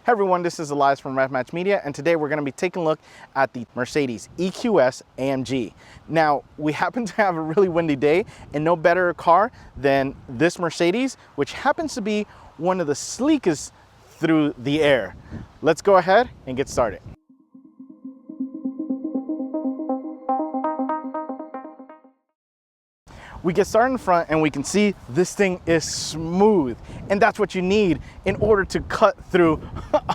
Hey everyone, this is Elias from Match Media, and today we're going to be taking a look at the Mercedes EQS AMG. Now, we happen to have a really windy day, and no better car than this Mercedes, which happens to be one of the sleekest through the air. Let's go ahead and get started. We get started in front and we can see this thing is smooth, and that's what you need in order to cut through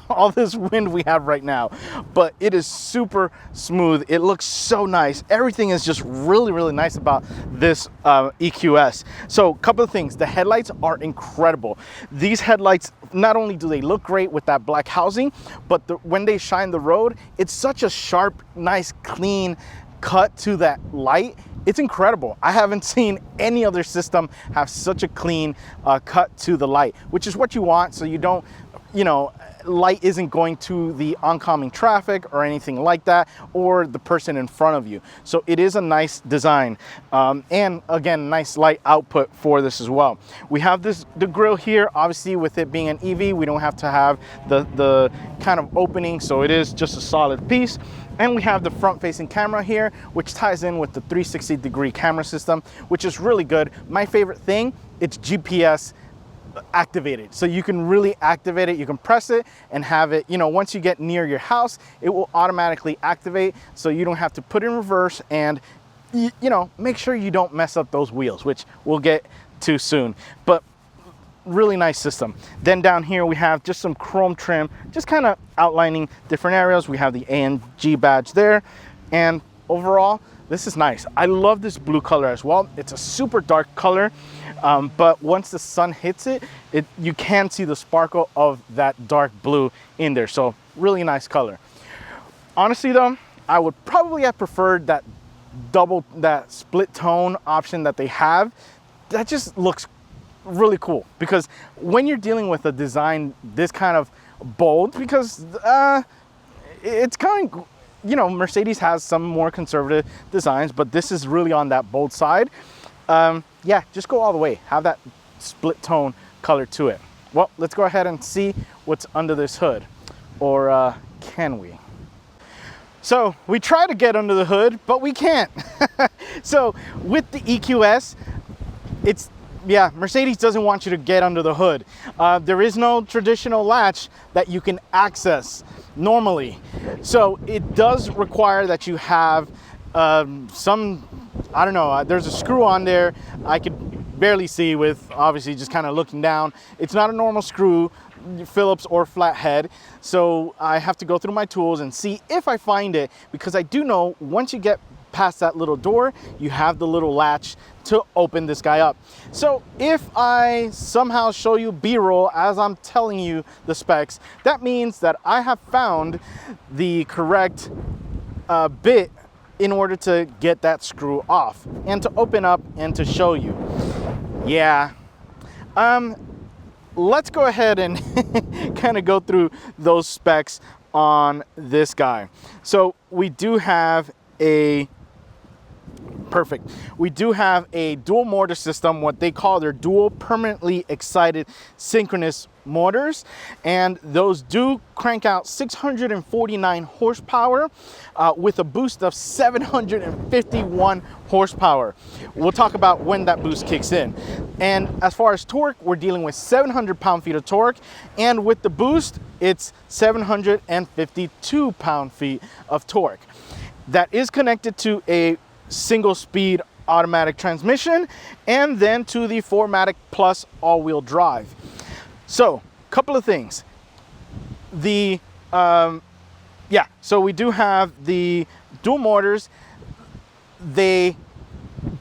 all this wind we have right now. But it is super smooth. It looks so nice. Everything is just really nice about this EQS. So a couple of things. The headlights are incredible. These headlights, not only do they look great with that black housing, but when they shine the road, it's such a sharp, nice, clean cut to that light. It's incredible. I haven't seen any other system have such a clean cut to the light, which is what you want, so you don't, light isn't going to the oncoming traffic or anything like that, or the person in front of you. So it is a nice design, and again, nice light output for this as well. We have the grille here. Obviously, with it being an EV, we don't have to have the kind of opening, so it is just a solid piece. And we have the front-facing camera here, which ties in with the 360-degree camera system, which is really good. My favorite thing, it's GPS activated. So you can really activate it. You can press it and have it, once you get near your house, it will automatically activate, so you don't have to put in reverse and, make sure you don't mess up those wheels, which we'll get to soon. But really nice system. Then down here we have just some chrome trim, just kind of outlining different areas. We have the AMG badge there, and overall this is nice. I love this blue color as well. It's a super dark color, but once the sun hits it, you can see the sparkle of that dark blue in there. So really nice color. Honestly though, I would probably have preferred that split tone option that they have. That just looks really cool, because when you're dealing with a design this kind of bold, because it's kind of, Mercedes has some more conservative designs, but this is really on that bold side. Yeah, just go all the way, have that split tone color to it. Well, let's go ahead and see what's under this hood, or can we? So we try to get under the hood, but we can't. So with the EQS, Mercedes doesn't want you to get under the hood. There is no traditional latch that you can access normally. So it does require that you have there's a screw on there. I could barely see with obviously just kind of looking down. It's not a normal screw, Phillips or flathead. So I have to go through my tools and see if I find it, because I do know once you get past that little door, you have the little latch to open this guy up. So if I somehow show you B-roll as I'm telling you the specs, that means that I have found the correct bit in order to get that screw off and to open up and to show you. Yeah. Let's go ahead and kind of go through those specs on this guy. So we do have we do have a dual motor system, what they call their dual permanently excited synchronous motors, and those do crank out 649 horsepower with a boost of 751 horsepower. We'll talk about when that boost kicks in. And as far as torque, we're dealing with 700 pound-feet of torque, and with the boost, it's 752 pound-feet of torque. That is connected to a single speed automatic transmission, and then to the 4MATIC Plus all-wheel drive. So a couple of things. So we do have the dual motors. They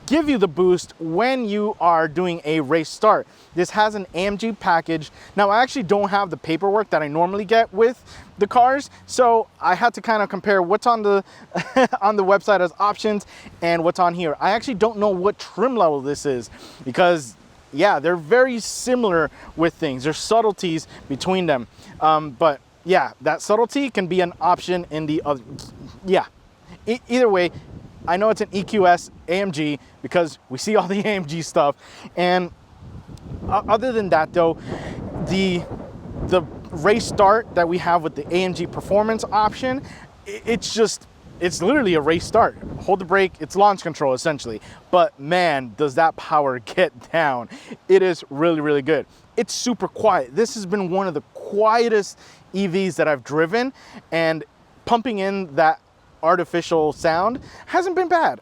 give you the boost when you are doing a race start. This has an AMG package. Now, I actually don't have the paperwork that I normally get with the cars, so I had to kind of compare what's on the on the website as options and what's on here. I actually don't know what trim level this is, because they're very similar with things. There's subtleties between them, but that subtlety can be an option in the other. Either way, I know it's an EQS AMG because we see all the AMG stuff. And other than that though, the race start that we have with the AMG performance option, it's literally a race start. Hold the brake, it's launch control essentially. But man, does that power get down. It is really, really good. It's super quiet. This has been one of the quietest EVs that I've driven, and pumping in that artificial sound hasn't been bad.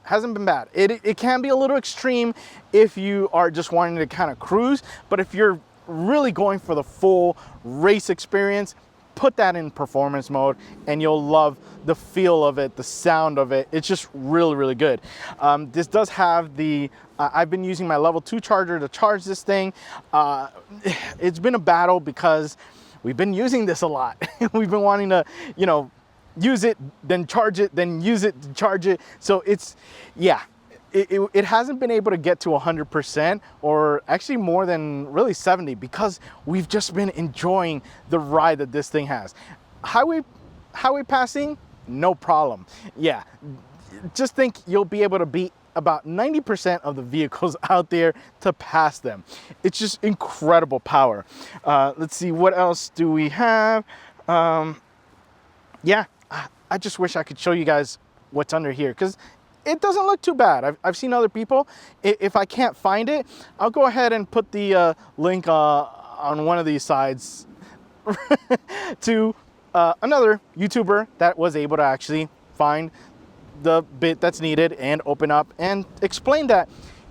It can be a little extreme if you are just wanting to kind of cruise, but if you're really going for the full race experience, put that in performance mode and you'll love the feel of it, the sound of it. It's just really, really good. This does have the, I've been using my level 2 charger to charge this thing. It's been a battle because we've been using this a lot. We've been wanting to, you know, use it, then charge it, then use it to charge it. So it's, yeah. It hasn't been able to get to 100%, or actually more than really 70, because we've just been enjoying the ride that this thing has. Highway passing, no problem. Yeah, just think you'll be able to beat about 90% of the vehicles out there to pass them. It's just incredible power. Let's see, what else do we have? Yeah, I just wish I could show you guys what's under here, because it doesn't look too bad. I've seen other people. If I can't find it, I'll go ahead and put the link on one of these sides to another YouTuber that was able to actually find the bit that's needed and open up and explain that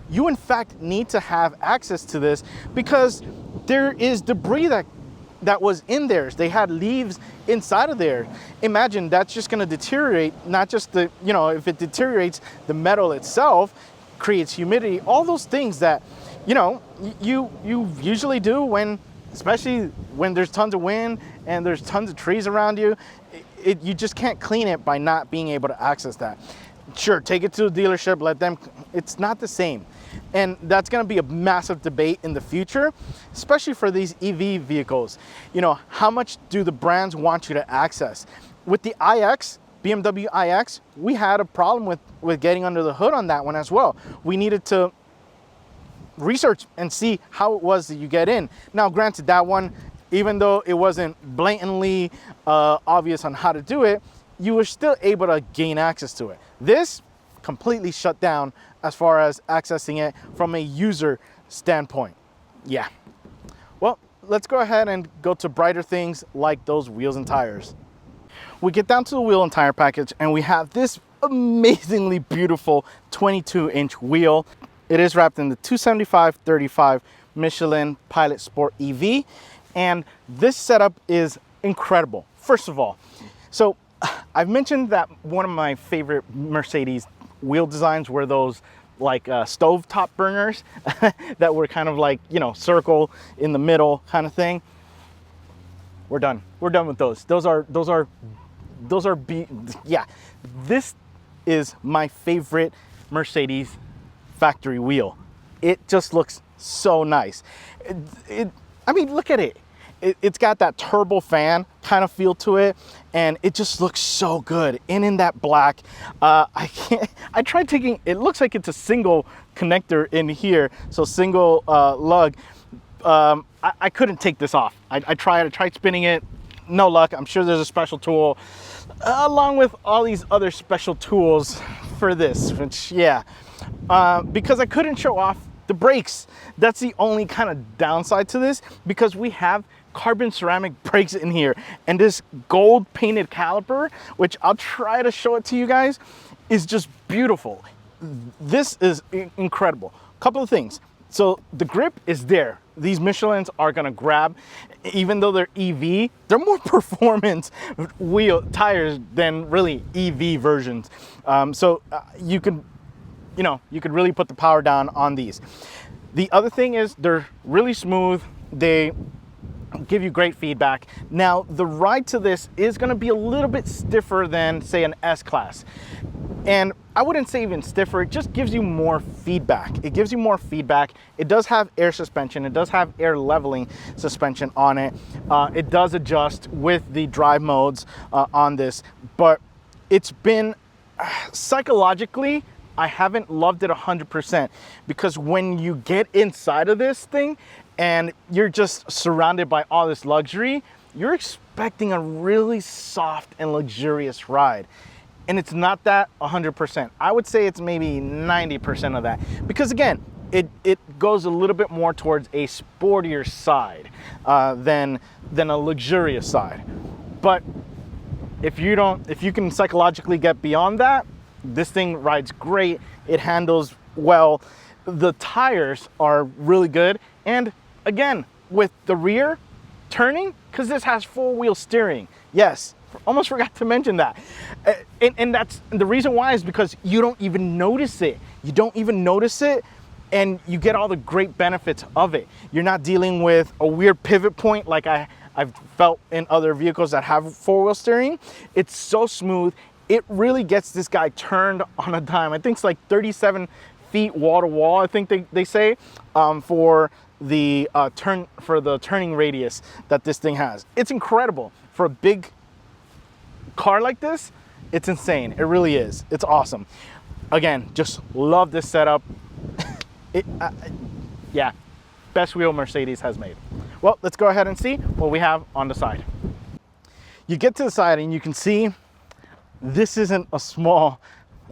you in fact need to have access to this, because there is debris that was in theirs. They had leaves inside of there. Imagine that's just gonna deteriorate, not just the, you know, if it deteriorates, the metal itself creates humidity, all those things that, you know, you usually do when, especially when there's tons of wind and there's tons of trees around you. You just can't clean it by not being able to access that. Sure, take it to a dealership, let them, it's not the same. And that's gonna be a massive debate in the future, especially for these EV vehicles. You know, how much do the brands want you to access? With the iX, BMW iX, we had a problem with getting under the hood on that one as well. We needed to research and see how it was that you get in. Now, granted, that one, even though it wasn't blatantly obvious on how to do it, you were still able to gain access to it. This completely shut down as far as accessing it from a user standpoint. Yeah. Well, let's go ahead and go to brighter things like those wheels and tires. We get down to the wheel and tire package and we have this amazingly beautiful 22-inch wheel. It is wrapped in the 275/35 Michelin Pilot Sport EV, and this setup is incredible. First of all, so I've mentioned that one of my favorite Mercedes wheel designs were those like stove top burners that were kind of like, you know, circle in the middle kind of thing. We're done with those. Yeah, this is my favorite Mercedes factory wheel. It just looks so nice. I mean, look at it. It's got that turbo fan kind of feel to it, and it just looks so good. And in that black, I tried taking, it looks like it's a single connector in here, so single lug. I couldn't take this off. I tried spinning it, no luck. I'm sure there's a special tool, along with all these other special tools for this, which, yeah. Because I couldn't show off the brakes. That's the only kind of downside to this, because we have carbon ceramic brakes in here, and this gold painted caliper, which I'll try to show it to you guys, is just beautiful. This is incredible. Couple of things. So the grip is there. These Michelins are gonna grab, even though they're EV, they're more performance wheel tires than really EV versions. You could really put the power down on these. The other thing is they're really smooth. They give you great feedback. Now, the ride to this is gonna be a little bit stiffer than, say, an S-Class. And I wouldn't say even stiffer, it just gives you more feedback. It gives you more feedback. It does have air suspension. It does have air leveling suspension on it. It does adjust with the drive modes on this, but it's been psychologically, I haven't loved it 100%, because when you get inside of this thing and you're just surrounded by all this luxury, you're expecting a really soft and luxurious ride. And it's not that 100%. I would say it's maybe 90% of that. Because again, it goes a little bit more towards a sportier side than a luxurious side. But if you can psychologically get beyond that, this thing rides great. It handles well. The tires are really good. And again, with the rear turning, because this has 4-wheel steering. Yes, almost forgot to mention that. And that's the reason why is because you don't even notice it. You don't even notice it, and you get all the great benefits of it. You're not dealing with a weird pivot point like I've felt in other vehicles that have 4-wheel steering. It's so smooth. It really gets this guy turned on a dime. I think it's like 37 feet wall to wall, I think they say, for the turning radius that this thing has. It's incredible for a big car like this. It's insane. It really is. It's awesome. Again, just love this setup. Yeah, best wheel Mercedes has made. Well, let's go ahead and see what we have on the side. You get to the side and you can see this isn't a small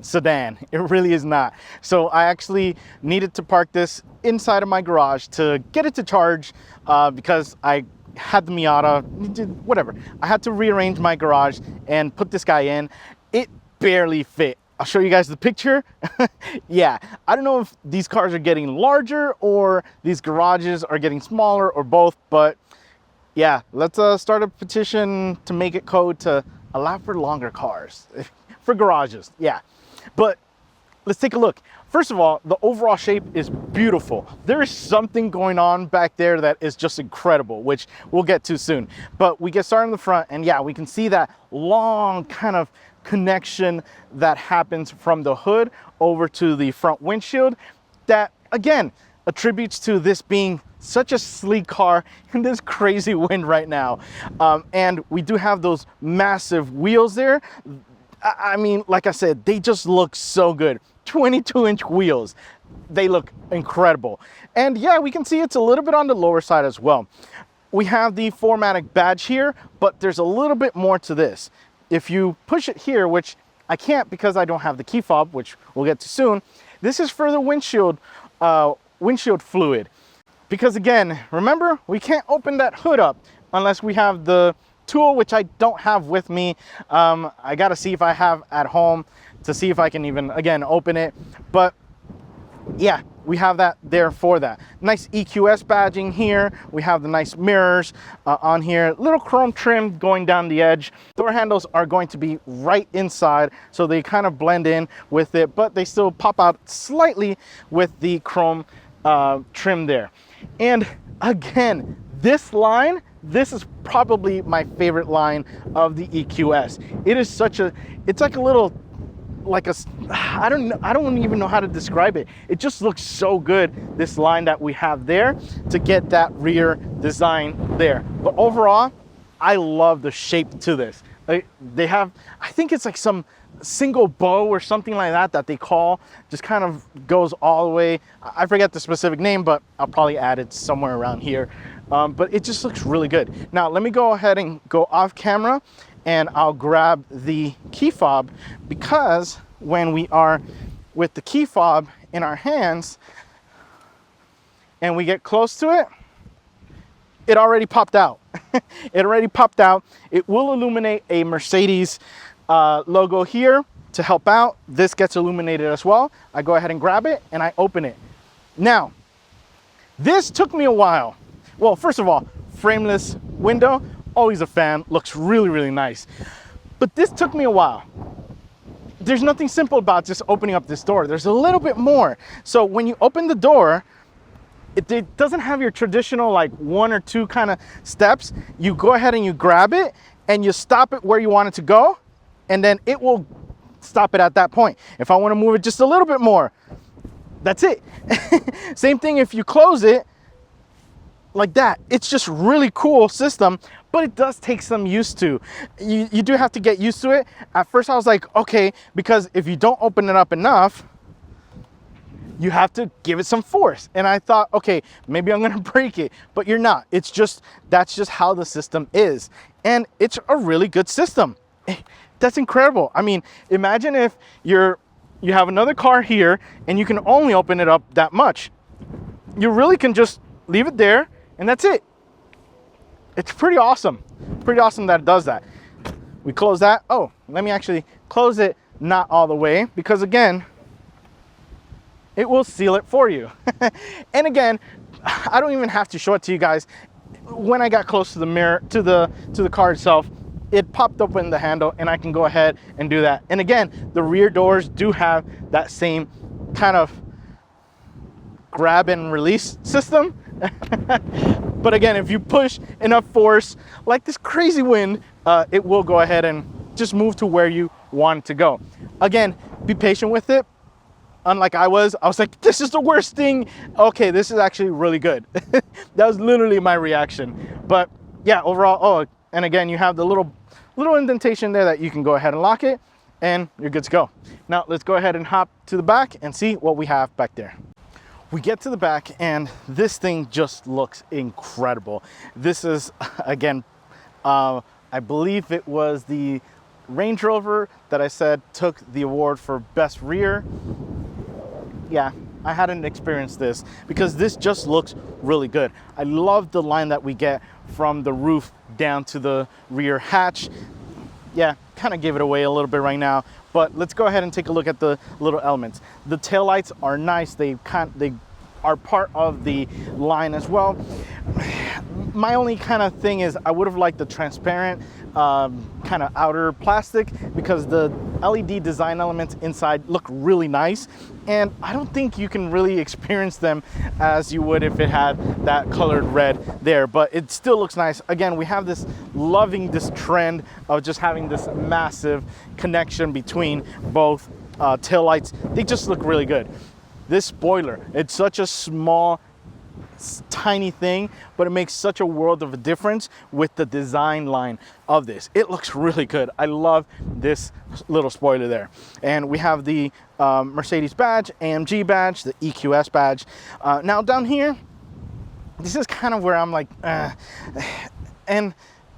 sedan. It really is not. So I actually needed to park this inside of my garage to get it to charge because I had the Miata, whatever. I had to rearrange my garage and put this guy in. It barely fit. I'll show you guys the picture. Yeah, I don't know if these cars are getting larger or these garages are getting smaller or both, but yeah, let's start a petition to make it code to allow for longer cars, for garages, yeah. But let's take a look. First of all, the overall shape is beautiful. There is something going on back there that is just incredible, which we'll get to soon. But we get started in the front, and yeah, we can see that long kind of connection that happens from the hood over to the front windshield that, again, attributes to this being such a sleek car in this crazy wind right now. And we do have those massive wheels there. I mean, like I said, they just look so good. 22-inch wheels. They look incredible. And yeah, we can see it's a little bit on the lower side as well. We have the 4MATIC badge here, but there's a little bit more to this. If you push it here, which I can't because I don't have the key fob, which we'll get to soon, this is for the windshield fluid. Because again, remember, we can't open that hood up unless we have the tool, which I don't have with me. I gotta see if I have at home to see if I can even, again, open it. But yeah, we have that there for that. Nice EQS badging here. We have the nice mirrors on here. Little chrome trim going down the edge. Door handles are going to be right inside, so they kind of blend in with it, but they still pop out slightly with the chrome trim there. And again, this line, this is probably my favorite line of the EQS. It is such a, it's like a little, like a, I don't even know how to describe it. It just looks so good, this line that we have there, to get that rear design there. But overall, I love the shape to this. They have, I think it's like some single bow or something like that that they call, just kind of goes all the way. I forget the specific name, but I'll probably add it somewhere around here. But it just looks really good. Now, let me go ahead and go off camera and I'll grab the key fob, because when we are with the key fob in our hands and we get close to it, it already popped out. It already popped out. It will illuminate a Mercedes logo here to help out. This gets illuminated as well. I go ahead and grab it and I open it. Now, this took me a while. Well, first of all, frameless window, always a fan, looks really, really nice. But this took me a while. There's nothing simple about just opening up this door. There's a little bit more. So when you open the door, it doesn't have your traditional like 1 or 2 kind of steps. You go ahead and you grab it and you stop it where you want it to go, and then it will stop it at that point. If I want to move it just a little bit more, that's it. Same thing if you close it like that. It's just really cool system, but it does take some used to. You do have to get used to it. At first I was like, okay, because if you don't open it up enough, you have to give it some force. And I thought, okay, maybe I'm gonna break it, but you're not. It's just, that's just how the system is. And it's a really good system. That's incredible. I mean, imagine if you have another car here and you can only open it up that much. You really can just leave it there and that's it. It's pretty awesome. Pretty awesome that it does that. We close that. Oh, let me actually close it not all the way, because again, it will seal it for you. And again, I don't even have to show it to you guys. When I got close to the mirror, to the car itself, it popped open the handle and I can go ahead and do that. And again, the rear doors do have that same kind of grab and release system. But again, if you push enough force, like this crazy wind, it will go ahead and just move to where you want it to go. Again, be patient with it. Unlike I was like, this is the worst thing. Okay, this is actually really good. That was literally my reaction. But yeah, overall, oh, and again, you have the little indentation there that you can go ahead and lock it and you're good to go. Now let's go ahead and hop to the back and see what we have back there. We get to the back and this thing just looks incredible. This is, again, I believe it was the Range Rover that I said took the award for best rear. Yeah, I hadn't experienced this because this just looks really good. I love the line that we get from the roof down to the rear hatch. Yeah, kind of gave it away a little bit right now, but let's go ahead and take a look at the little elements. The taillights are nice. They are part of the line as well. My only kind of thing is I would have liked the transparent kind of outer plastic, because the LED design elements inside look really nice, and I don't think you can really experience them as you would if it had that colored red there, but it still looks nice. Again, we have loving this trend of just having this massive connection between both taillights. They just look really good. This spoiler, it's such a small, tiny thing, but it makes such a world of a difference with the design line of this. It looks really good. I love this little spoiler there. And we have the Mercedes badge, AMG badge, the EQS badge. Now down here, this is kind of where I'm like, and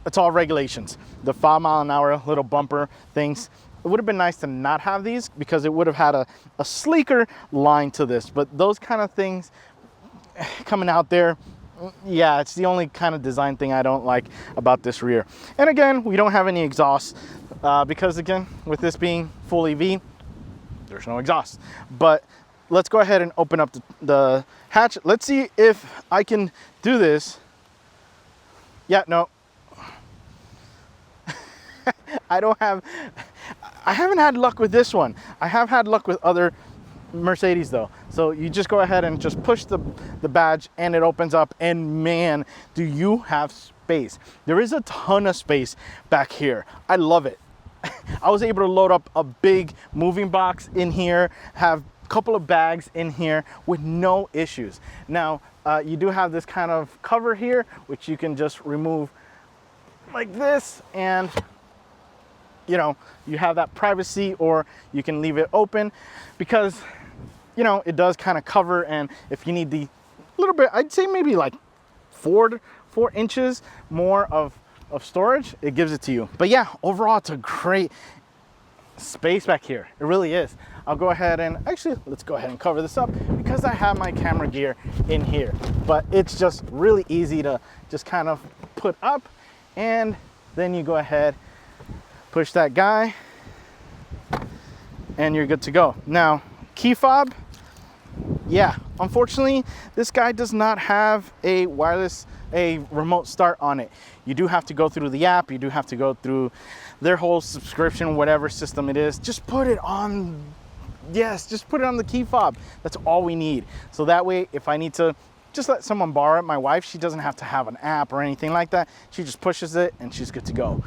it's all regulations. The 5 mile an hour little bumper things. It would have been nice to not have these because it would have had a sleeker line to this, but those kind of things coming out there, yeah, it's the only kind of design thing I don't like about this rear. And again, we don't have any exhaust because again, with this being full EV, there's no exhaust. But let's go ahead and open up the hatch. Let's see if I can do this. Yeah, no. I haven't had luck with this one. I have had luck with other Mercedes though. So you just go ahead and just push the badge and it opens up, and man, do you have space. There is a ton of space back here. I love it. I was able to load up a big moving box in here, have a couple of bags in here with no issues. Now, you do have this kind of cover here, which you can just remove like this, and you know, you have that privacy, or you can leave it open because, you know, it does kind of cover, and if you need the little bit, I'd say maybe like 4 inches more of storage, it gives it to you. But yeah, overall, it's a great space back here. It really is. I'll go ahead and actually, let's go ahead and cover this up because I have my camera gear in here, but it's just really easy to just kind of put up, and then you go ahead, push that guy, and you're good to go. Now, key fob, yeah, unfortunately, this guy does not have a remote start on it. You do have to go through the app, you do have to go through their whole subscription, whatever system it is. Just put it on, yes, just put it on the key fob. That's all we need. So that way, if I need to just let someone borrow it, my wife, she doesn't have to have an app or anything like that. She just pushes it and she's good to go.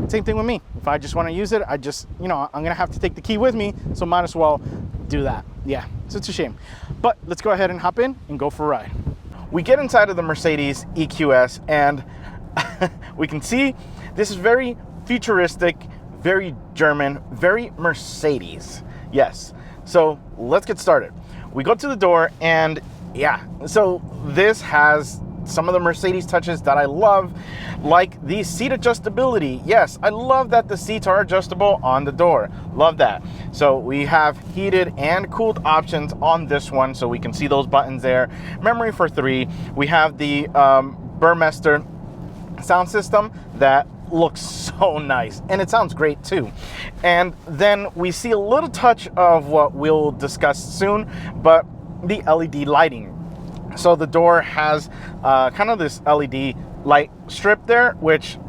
Same thing with me. If I just want to use it, I just, you know, I'm gonna have to take the key with me, so might as well do that. Yeah, so it's a shame. But let's go ahead and hop in and go for a ride. We get inside of the Mercedes EQS and we can see this is very futuristic, very German, very Mercedes. Yes, so let's get started. we go to the door, and yeah, so this has some of the Mercedes touches that I love, like the seat adjustability. Yes, I love that the seats are adjustable on the door. Love that. So we have heated and cooled options on this one, so we can see those buttons there. Memory for 3. We have the Burmester sound system that looks so nice, and it sounds great too. And then we see a little touch of what we'll discuss soon, but the LED lighting. So the door has kind of this LED light strip there, which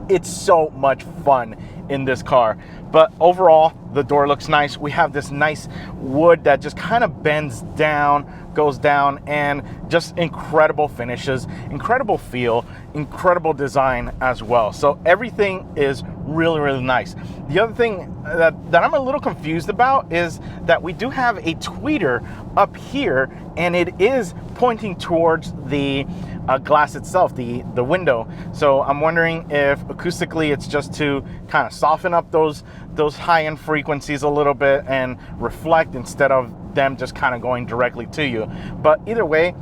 it's so much fun in this car. But overall, the door looks nice. We have this nice wood that just kind of bends down, goes down, and just incredible finishes, incredible feel, incredible design as well. So everything is really, really nice. The other thing that I'm a little confused about is that we do have a tweeter up here, and it is pointing towards the glass itself, the window. So I'm wondering if acoustically it's just to kind of soften up those high-end frequencies a little bit and reflect instead of them just kind of going directly to you. But either way,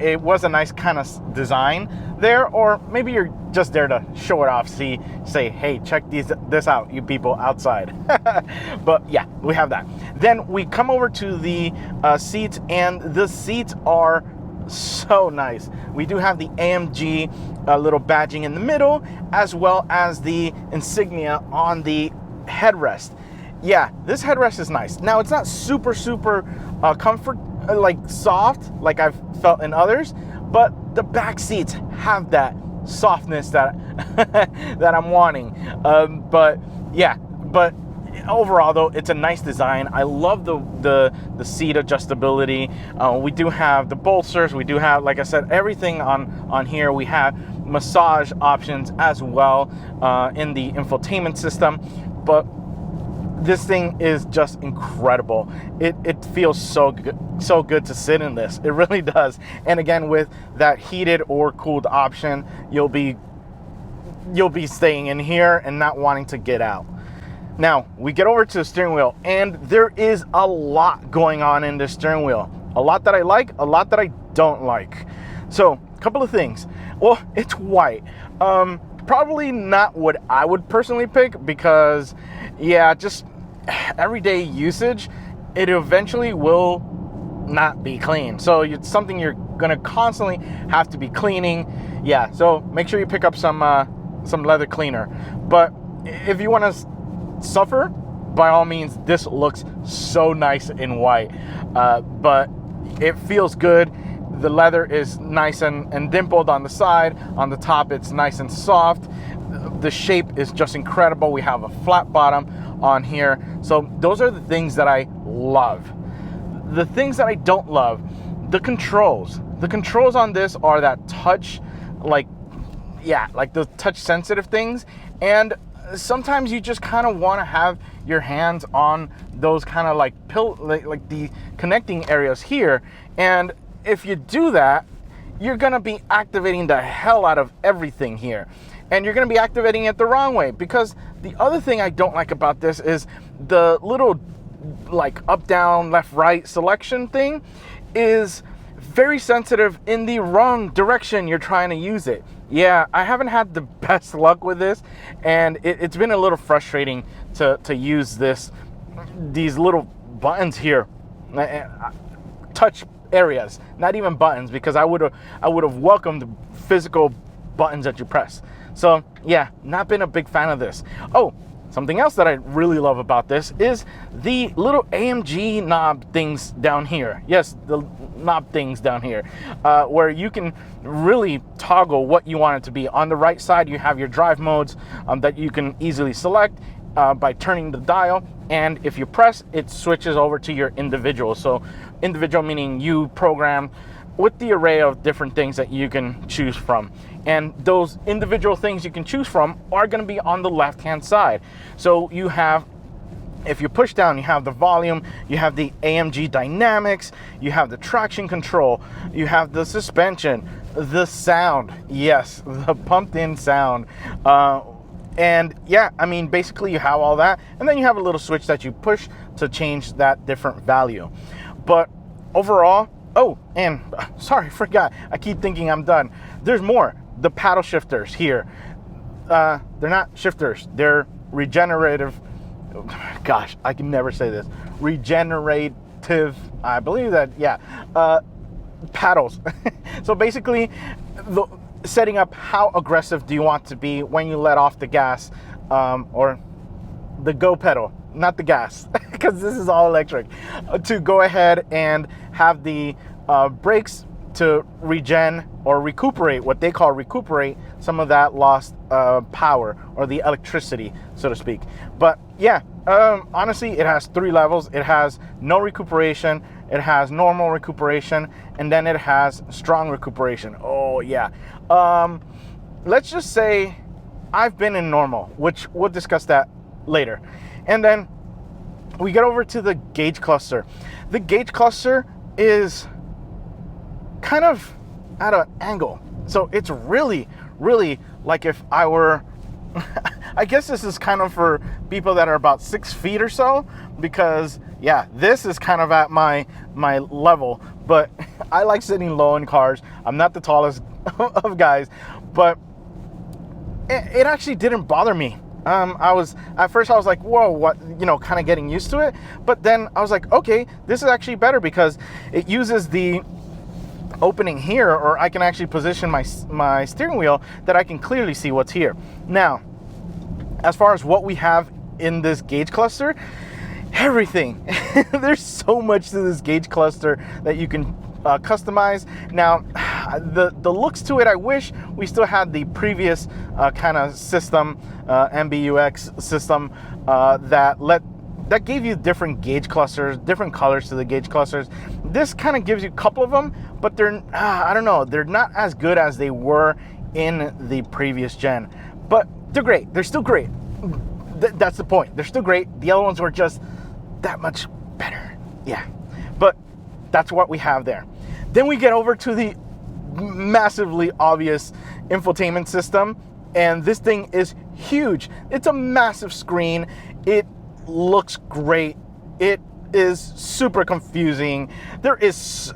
it was a nice kind of design there, or maybe you're just there to show it off, say, hey, check this out, you people outside. But yeah, we have that. Then we come over to the seats, and the seats are so nice. We do have the AMG little badging in the middle, as well as the insignia on the headrest. Yeah, this headrest is nice. Now, it's not super comfort, like soft, like I've felt in others, but the back seats have that softness that that I'm wanting. But yeah, but overall though, it's a nice design. I love the seat adjustability. We do have the bolsters. We do have, like I said, everything on here. We have massage options as well in the infotainment system. But this thing is just incredible. It feels so good to sit in this. It really does. And again, with that heated or cooled option, you'll be staying in here and not wanting to get out. Now, we get over to the steering wheel, and there is a lot going on in the steering wheel. A lot that I like, a lot that I don't like. So, a couple of things. Well, it's white. Probably not what I would personally pick, because yeah, just everyday usage, it eventually will not be clean. So it's something you're gonna constantly have to be cleaning. Yeah, so make sure you pick up some leather cleaner. But if you want to suffer, by all means, this looks so nice in white. But it feels good. The leather is nice and dimpled on the side. On the top, it's nice and soft. The shape is just incredible. We have a flat bottom on here. So those are the things that I love. The things that I don't love, the controls. The controls on this are that touch, like the touch sensitive things. And sometimes you just kind of want to have your hands on those kind of like the connecting areas here. And if you do that, you're gonna be activating the hell out of everything here. And you're gonna be activating it the wrong way, because the other thing I don't like about this is the little like up, down, left, right selection thing is very sensitive in the wrong direction you're trying to use it. Yeah, I haven't had the best luck with this, and it's been a little frustrating to use these little buttons here, touch areas, not even buttons, because I would have welcomed the physical buttons that you press. So yeah, not been a big fan of this. Oh, something else that I really love about this is the little AMG knob things down here. Yes, the knob things down here, where you can really toggle what you want it to be. On the right side, you have your drive modes that you can easily select by turning the dial, and if you press, it switches over to your individual. So individual meaning you program with the array of different things that you can choose from. And those individual things you can choose from are going to be on the left hand side. So you have, if you push down, you have the volume, you have the AMG dynamics, you have the traction control, you have the suspension, the sound, yes, the pumped in sound. And yeah, I mean, basically you have all that, and then you have a little switch that you push to change that different value. But overall, oh, and sorry, forgot. I keep thinking I'm done. There's more. The paddle shifters here. They're not shifters. They're regenerative. Gosh, I can never say this. Regenerative, I believe that, yeah. Paddles. So basically, setting up how aggressive do you want to be when you let off the gas, or the go pedal, not the gas, because this is all electric, to go ahead and have the brakes to regen or recuperate, what they call recuperate, some of that lost power or the electricity, so to speak. But yeah, honestly, it has 3 levels. It has no recuperation, it has normal recuperation, and then it has strong recuperation. Oh yeah. Let's just say I've been in normal, which we'll discuss that later. And then we get over to the gauge cluster. The gauge cluster is kind of at an angle. So it's really, really like if I were, I guess this is kind of for people that are about 6 feet or so, because yeah, this is kind of at my level, but I like sitting low in cars. I'm not the tallest of guys, but it actually didn't bother me. At first I was like, whoa, what, kind of getting used to it. But then I was like, okay, this is actually better because it uses the opening here, or I can actually position my steering wheel that I can clearly see what's here. Now, as far as what we have in this gauge cluster, everything. There's so much to this gauge cluster that you can customize. Now, the looks to it, I wish we still had the previous kind of system, MBUX system, that gave you different gauge clusters, different colors to the gauge clusters. This kind of gives you a couple of them, but they're, I don't know, they're not as good as they were in the previous gen. But they're great. They're still great. That's the point. They're still great. The other ones were just that much better. Yeah. But that's what we have there. Then we get over to the massively obvious infotainment system, and this thing is huge. It's a massive screen. It looks great. It is super confusing. It's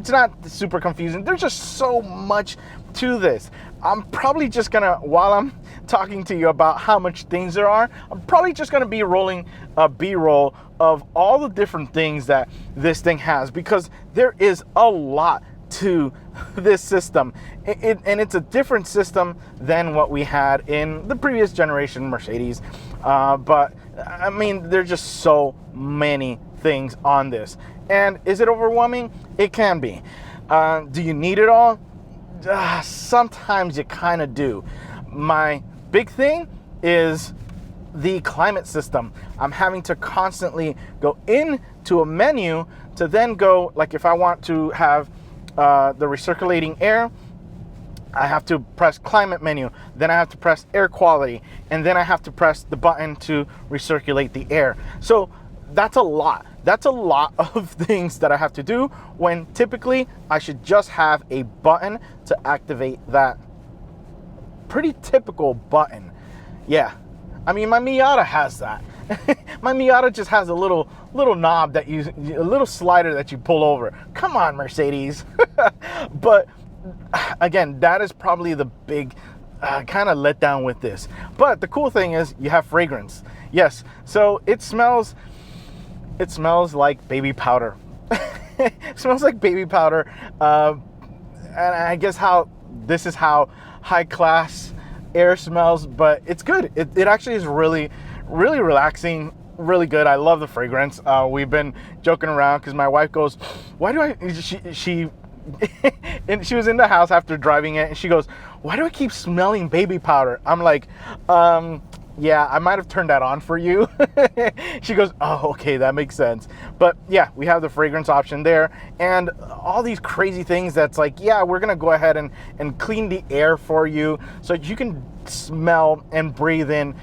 not super confusing. There's just so much to this. I'm probably just gonna, while I'm talking to you about how much things there are, I'm probably just gonna be rolling a B-roll of all the different things that this thing has, because there is a lot to this system. And it's a different system than what we had in the previous generation Mercedes. But I mean, there's just so many things on this. And is it overwhelming? It can be. Do you need it all? Sometimes you kind of do. My big thing is the climate system. I'm having to constantly go into a menu to then go, like if I want to have the recirculating air, I have to press climate menu, then I have to press air quality, and then I have to press the button to recirculate the air. So that's a lot. That's a lot of things that I have to do, when typically I should just have a button to activate that. Pretty typical button. Yeah. I mean, my Miata has that. My Miata just has a little knob a little slider that you pull over. Come on, Mercedes. But again, that is probably the big kind of letdown with this. But the cool thing is you have fragrance. Yes. So it smells like baby powder. It smells like baby powder. And I guess this is how high class air smells, but it's good. It actually is really, really relaxing, really good. I love the fragrance. We've been joking around because my wife goes, why do she and she was in the house after driving it, and she goes, why do I keep smelling baby powder? I'm like, yeah, I might have turned that on for you. She goes, oh, okay, that makes sense. But yeah, we have the fragrance option there, and all these crazy things that's like, yeah, we're gonna go ahead and clean the air for you so you can smell and breathe in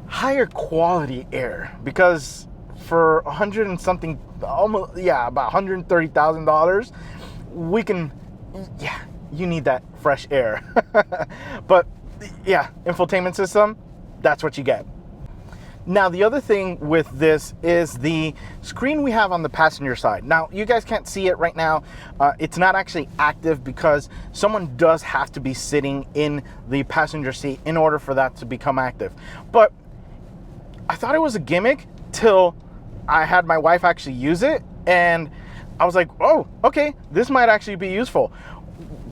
higher quality air, because for $100 and something, almost, yeah, about $130,000, we can, yeah, you need that fresh air. But yeah, infotainment system, that's what you get. Now, the other thing with this is the screen we have on the passenger side. Now, you guys can't see it right now. It's not actually active because someone does have to be sitting in the passenger seat in order for that to become active. But I thought it was a gimmick till I had my wife actually use it, and I was like, oh, okay, this might actually be useful.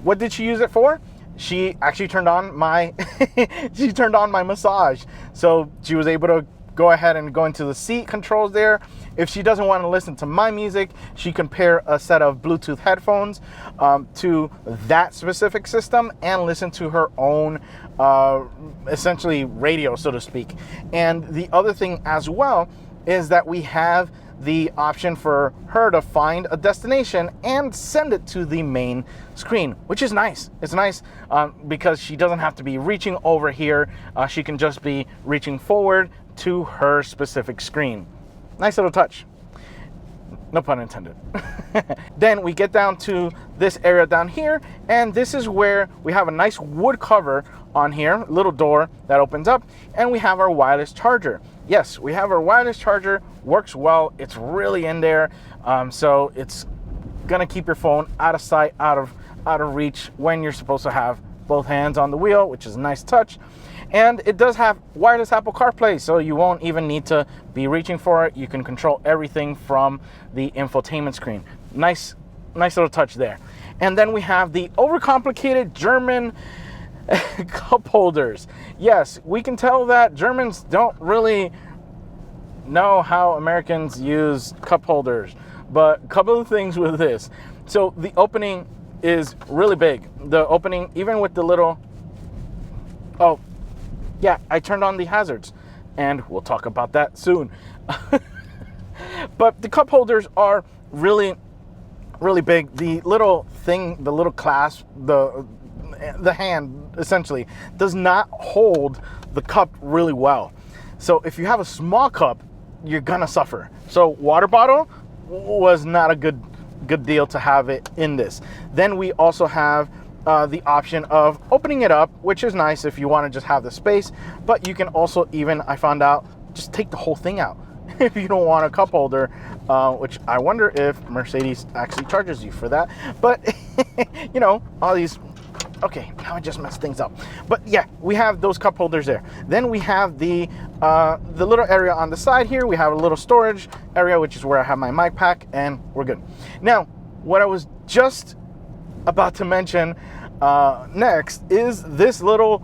What did she use it for? She actually turned on my she turned on my massage. So she was able to go ahead and go into the seat controls there. If she doesn't want to listen to my music, she can pair a set of Bluetooth headphones to that specific system and listen to her own essentially radio, so to speak. And the other thing as well is that we have the option for her to find a destination and send it to the main screen, which is nice. It's nice because she doesn't have to be reaching over here. She can just be reaching forward to her specific screen. Nice little touch. No pun intended. Then we get down to this area down here, and this is where we have a nice wood cover on here, little door that opens up, and we have our wireless charger. Yes, we have our wireless charger, works well, it's really in there, so it's gonna keep your phone out of sight, out of reach when you're supposed to have both hands on the wheel, which is a nice touch. And it does have wireless Apple CarPlay, so you won't even need to be reaching for it. You can control everything from the infotainment screen. Nice little touch there. And then we have the overcomplicated German cup holders. Yes, we can tell that Germans don't really know how Americans use cup holders, but a couple of things with this. So the opening is really big. The opening, even with the little, oh yeah, I turned on the hazards, and we'll talk about that soon. But the cup holders are really big. The little thing, the little clasp, the hand essentially does not hold the cup really well. So if you have a small cup, you're gonna suffer. So water bottle was not a good deal to have it in this. Then we also have the option of opening it up, which is nice if you want to just have the space, but you can also even, I found out, just take the whole thing out if you don't want a cup holder, which I wonder if Mercedes actually charges you for that. But you know, all these, okay, now I just messed things up. But yeah, we have those cup holders there. Then we have the little area on the side here. We have a little storage area, which is where I have my mic pack, and we're good. Now, what I was just about to mention next is this little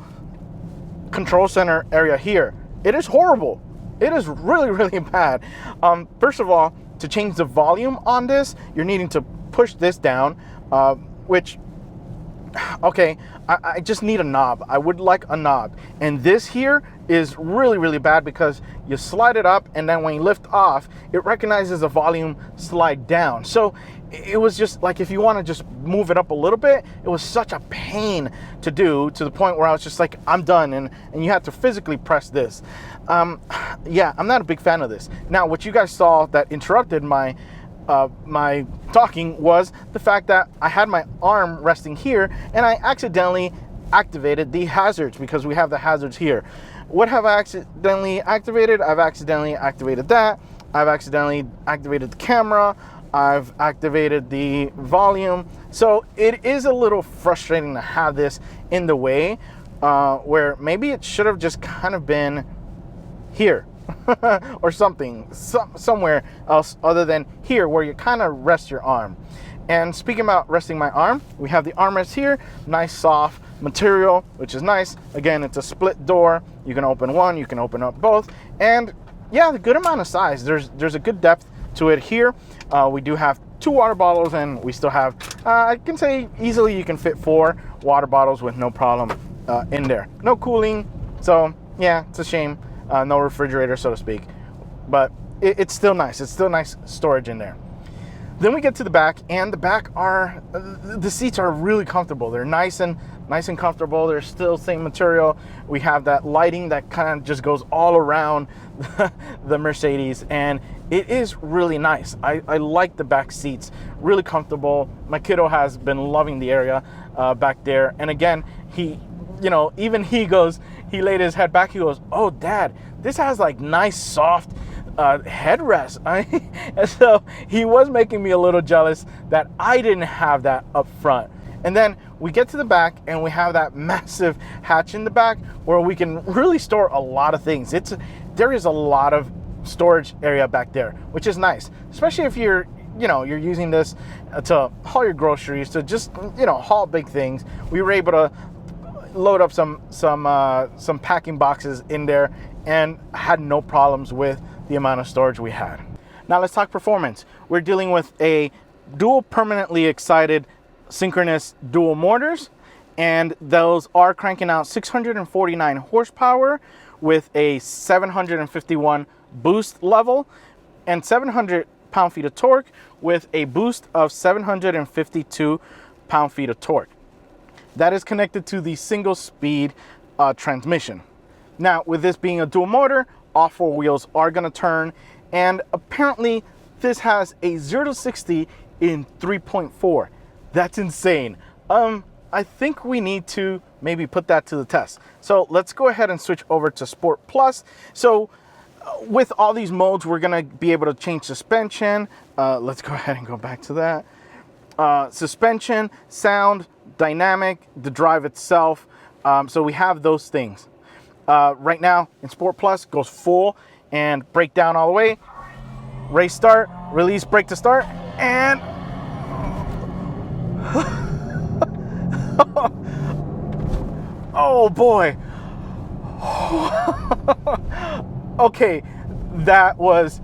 control center area here. It is horrible. It is really bad. First of all, to change the volume on this, you're needing to push this down, which, okay, I just need a knob. I would like a knob. And this here is really bad because you slide it up, and then when you lift off, it recognizes the volume slide down. So it was just like, if you want to just move it up a little bit, it was such a pain to do, to the point where I was just like, I'm done, and you have to physically press this. Yeah, I'm not a big fan of this. Now, what you guys saw that interrupted my talking was the fact that I had my arm resting here, and I accidentally activated the hazards, because we have the hazards here. What have I accidentally activated? I've accidentally activated that. I've accidentally activated the camera. I've activated the volume. So it is a little frustrating to have this in the way, where maybe it should have just kind of been here or something, somewhere else other than here, where you kind of rest your arm. And speaking about resting my arm, we have the armrest here, nice soft material, which is nice. Again, it's a split door. You can open one, you can open up both, and yeah, the good amount of size. There's a good depth to it here. We do have 2 water bottles, and we still have, I can say easily you can fit 4 water bottles with no problem in there. No cooling, so yeah, it's a shame. No refrigerator, so to speak, but it's still nice. It's still nice storage in there. Then we get to the back, and the back are, the seats are really comfortable. They're nice and comfortable. They're still same material. We have that lighting that kind of just goes all around the Mercedes, and it is really nice. I like the back seats, really comfortable. My kiddo has been loving the area back there, and again, he, you know, even he goes, he laid his head back. He goes, "Oh, Dad, this has like nice soft headrest." And so he was making me a little jealous that I didn't have that up front. And then we get to the back and we have that massive hatch in the back where we can really store a lot of things. There is a lot of storage area back there, which is nice, especially if you're using this to haul your groceries, to just, haul big things. We were able to load up some packing boxes in there and had no problems with the amount of storage we had. Now let's talk performance. We're dealing with a dual permanently excited synchronous dual motors, and those are cranking out 649 horsepower with a 751 boost level and 700 pound-feet of torque with a boost of 752 pound-feet of torque. That is connected to the single speed transmission. Now, with this being a dual motor, all four wheels are going to turn, and apparently this has a 0 to 60 in 3.4. That's insane. I think we need to maybe put that to the test. So let's go ahead and switch over to Sport Plus. So with all these modes, we're gonna be able to change suspension. Let's go ahead and go back to that. Suspension, sound, dynamic, the drive itself. So we have those things. Right now in Sport Plus, goes full and brake down all the way. Race start, release brake to start, and oh boy. Okay, that was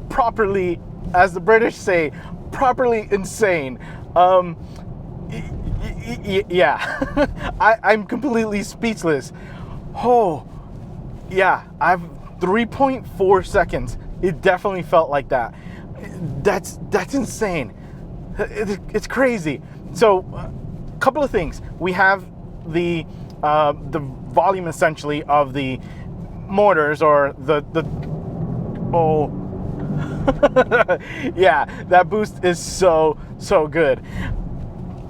properly, as the British say, properly insane. Yeah, I'm completely speechless. Oh, yeah, I've 3.4 seconds. It definitely felt like that. That's insane. It's crazy. So, a couple of things. We have the volume essentially of the motors, or oh yeah, that boost is so good.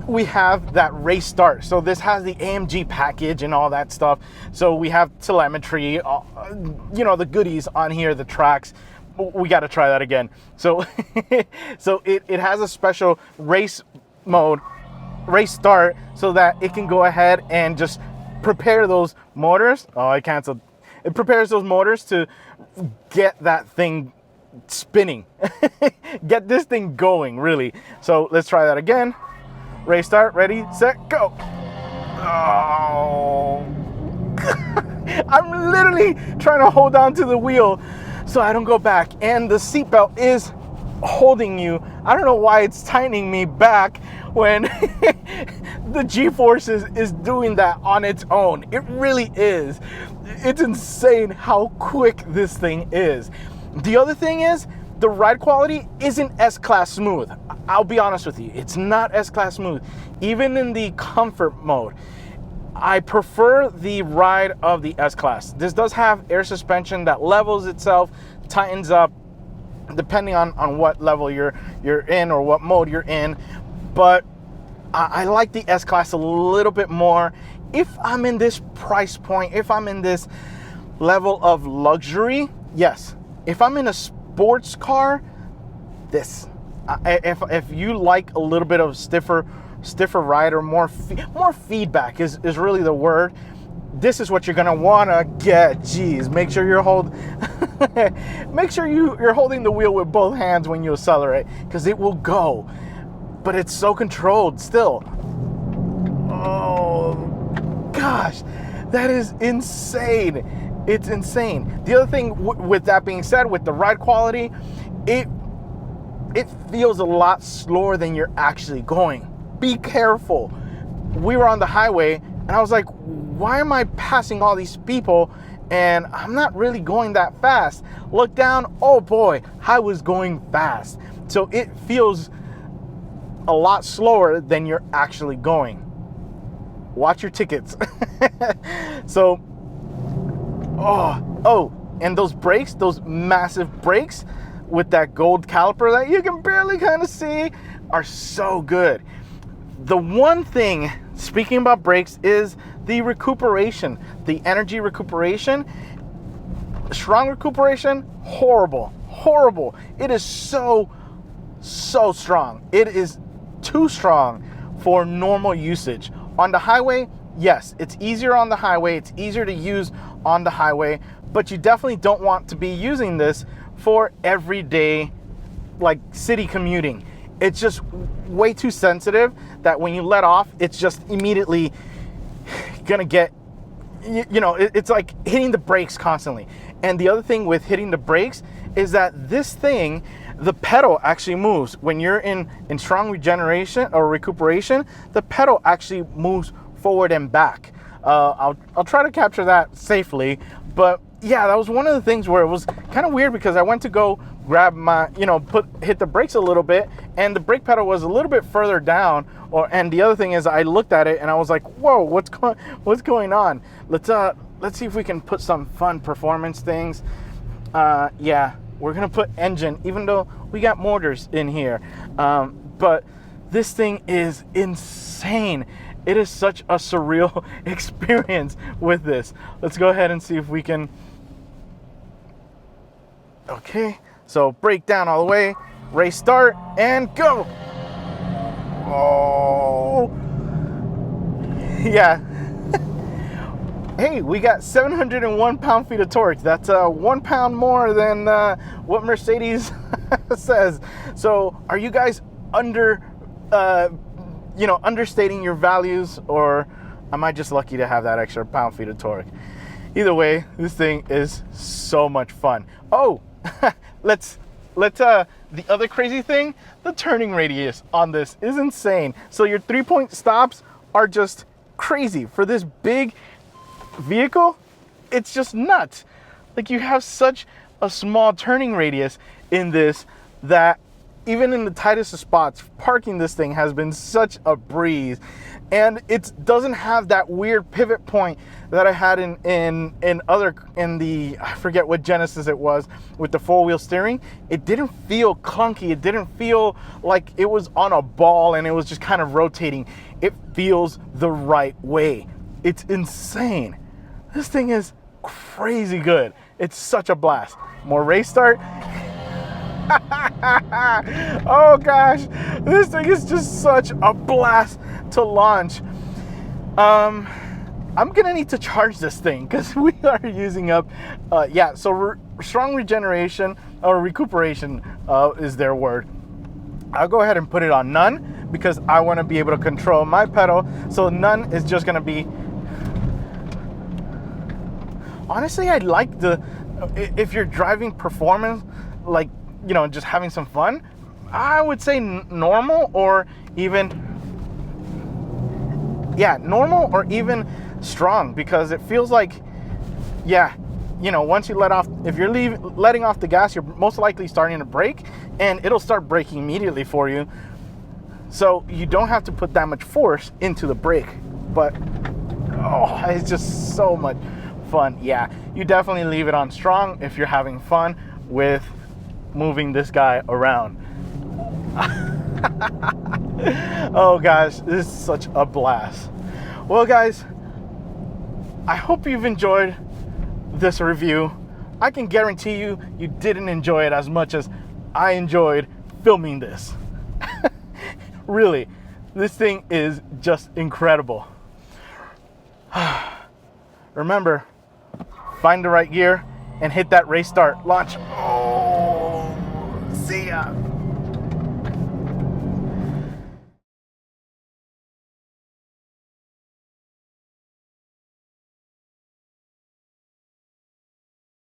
We have that race start. So this has the AMG package and all that stuff. So we have telemetry, the goodies on here, the tracks. We got to try that again. So so it has a special race mode, race start, so that it can go ahead and just prepare those motors. Oh, I canceled. It prepares those motors to get that thing spinning. Get this thing going, really. So let's try that again. Race start, ready, set, go. Oh. I'm literally trying to hold on to the wheel so I don't go back. And the seatbelt is holding you. I don't know why it's tightening me back when the G-force is doing that on its own. It really is. It's insane how quick this thing is. The other thing is, the ride quality isn't S-Class smooth. I'll be honest with you, it's not S-Class smooth. Even in the comfort mode, I prefer the ride of the S-Class. This does have air suspension that levels itself, tightens up, depending on what level you're in or what mode you're in. But I like the S-Class a little bit more. If I'm in this price point, if I'm in this level of luxury, yes. If I'm in a sports car, this. If you like a little bit of stiffer ride, or more feedback is really the word, this is what you're gonna wanna get. Jeez, make sure you're holding the wheel with both hands when you accelerate, because it will go. But it's so controlled still. Oh gosh, that is insane. It's insane. The other thing, with that being said, with the ride quality, it feels a lot slower than you're actually going. Be careful. We were on the highway and I was like, why am I passing all these people and I'm not really going that fast? Look down, oh boy, I was going fast. So it feels a lot slower than you're actually going. Watch your tickets. So, oh, and those brakes, those massive brakes with that gold caliper that you can barely kind of see, are so good. The one thing, speaking about brakes, is the recuperation, the energy recuperation, strong recuperation, horrible, horrible. It is so strong. It is too strong for normal usage. On the highway, yes, it's easier on the highway. It's easier to use on the highway, but you definitely don't want to be using this for everyday, like, city commuting. It's just way too sensitive that when you let off, it's just immediately gonna get, you know, it's like hitting the brakes constantly. And the other thing with hitting the brakes is that this thing, the pedal actually moves. When you're in strong regeneration or recuperation, the pedal actually moves forward and back. I'll try to capture that safely, but yeah, that was one of the things where it was kind of weird because I went to go grab my, you know, hit the brakes a little bit, and the brake pedal was a little bit further down. And the other thing is, I looked at it and I was like, whoa, what's going on? Let's see if we can put some fun performance things. Yeah, we're gonna put engine, even though we got motors in here. But this thing is insane. It is such a surreal experience with this. Let's go ahead and see if we can. Okay, so brake down all the way, race start, and go. Oh, yeah. Hey, we got 701 pound-feet of torque. That's 1 pound more than what Mercedes says. So are you guys understating your values, or am I just lucky to have that extra pound-feet of torque? Either way, this thing is so much fun. Oh, the other crazy thing, the turning radius on this is insane. So your 3-point stops are just crazy. For this big vehicle, it's just nuts. Like, you have such a small turning radius in this that even in the tightest of spots, parking this thing has been such a breeze. And it doesn't have that weird pivot point that I had in the, I forget what Genesis it was, with the 4-wheel steering. It didn't feel clunky. It didn't feel like it was on a ball and it was just kind of rotating. It feels the right way. It's insane. This thing is crazy good. It's such a blast. More race start. Oh gosh, this thing is just such a blast to launch. I'm gonna need to charge this thing because we are using up, yeah, so strong regeneration or recuperation is their word. I'll go ahead and put it on none because I want to be able to control my pedal. So none is just gonna be, honestly, I like if you're driving performance, like, you know, just having some fun, I would say normal or even, yeah, normal or even strong, because it feels like, yeah, you know, once you let off, if you're letting off the gas, you're most likely starting to brake, and it'll start braking immediately for you. So you don't have to put that much force into the brake, but oh, it's just so much fun. Yeah, you definitely leave it on strong if you're having fun with moving this guy around. Oh gosh, this is such a blast. Well guys, I hope you've enjoyed this review. I can guarantee you didn't enjoy it as much as I enjoyed filming this. Really, this thing is just incredible. Remember, find the right gear and hit that race start. Launch. Oh.